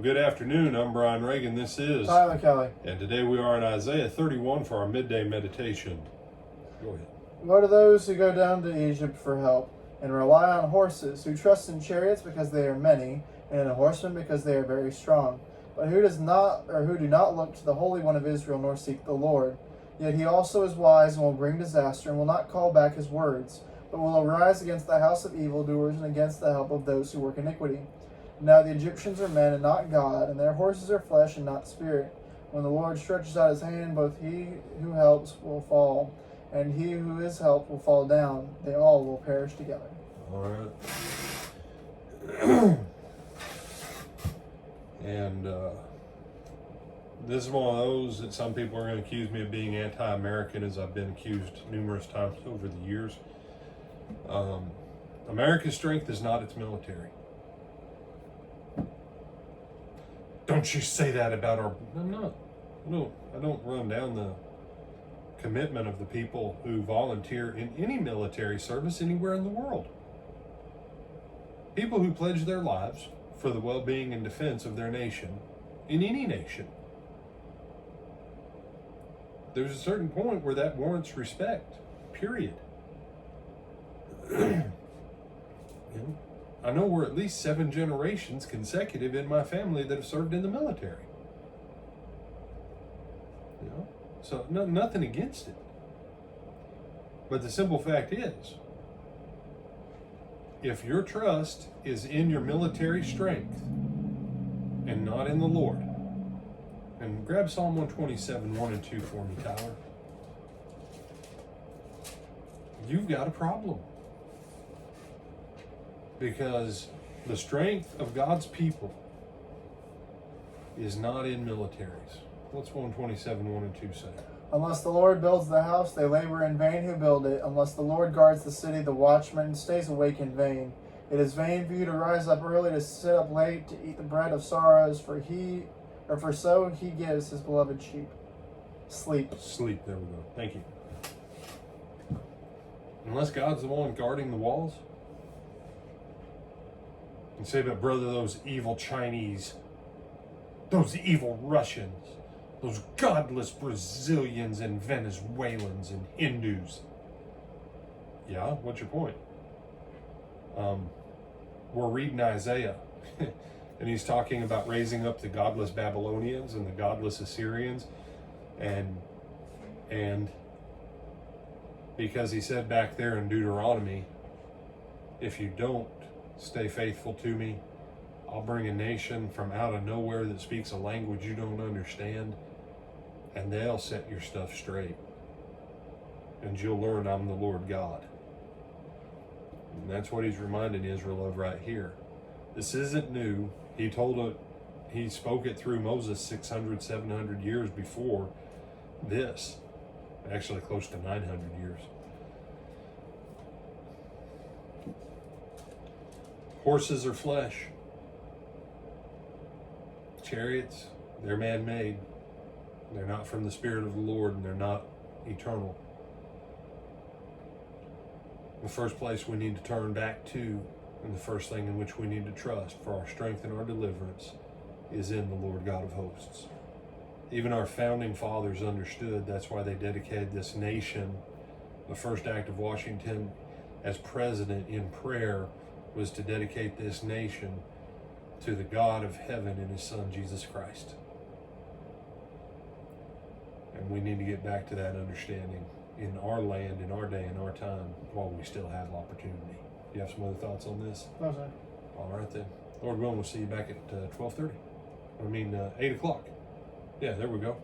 Good afternoon, I'm Brian Reagan, this is Tyler Kelly. and today we are in Isaiah 31 for our midday meditation. Go ahead. What are those who go down to Egypt for help and rely on horses, who trust in chariots because they are many, and in horsemen because they are very strong, but who do not look to the Holy One of Israel nor seek the Lord? Yet he also is wise and will bring disaster and will not call back his words, but will arise against the house of evildoers and against the help of those who work iniquity. Now the Egyptians are men and not God, and their horses are flesh and not spirit. When the Lord stretches out his hand, both he who helps will fall, and he who is helped will fall down. They all will perish together. All right. And this is one of those that some people are going to accuse me of being anti-American, as I've been accused numerous times over the years. America's strength is not its military. Don't you say that about our... I'm not. I don't run down the commitment of the people who volunteer in any military service anywhere in the world. People who pledge their lives for the well-being and defense of their nation, in any nation. There's a certain point where that warrants respect, period. I know we're at least 7 generations consecutive in my family that have served in the military. So nothing against it. But the simple fact is, if your trust is in your military strength and not in the Lord, and grab Psalm 127, 1 and 2 for me, Tyler. You've got a problem. Because the strength of God's people is not in militaries. What's 127, 1 and 2 say? Unless the Lord builds the house, they labor in vain who build it. Unless the Lord guards the city, the watchman stays awake in vain. It is vain for you to rise up early, to sit up late, to eat the bread of sorrows, for so he gives his beloved sheep sleep. Sleep, there we go. Thank you. Unless God's the one guarding the walls. And say, but brother, those evil Chinese, those evil Russians, those godless Brazilians and Venezuelans and Hindus. Yeah, what's your point? We're reading Isaiah, and he's talking about raising up the godless Babylonians and the godless Assyrians, and because he said back there in Deuteronomy, if you don't stay faithful to me, I'll bring a nation from out of nowhere that speaks a language you don't understand, and they'll set your stuff straight. And you'll learn I'm the Lord God. And that's what he's reminding Israel of right here. This isn't new. He spoke it through Moses 600, 700 years before this. Actually close to 900 years. Horses are flesh. Chariots, they're man-made. They're not from the Spirit of the Lord, and they're not eternal. The first place we need to turn back to, and the first thing in which we need to trust for our strength and our deliverance, is in the Lord God of hosts. Even our founding fathers understood. That's why they dedicated this nation. The first act of Washington as president in prayer was to dedicate this nation to the God of heaven and his son Jesus Christ. And we need to get back to that understanding in our land, in our day, in our time, while we still have opportunity. Do you have some other thoughts on this? No, sir. All right then. Lord willing, we'll see you back at 8 o'clock. Yeah, there we go.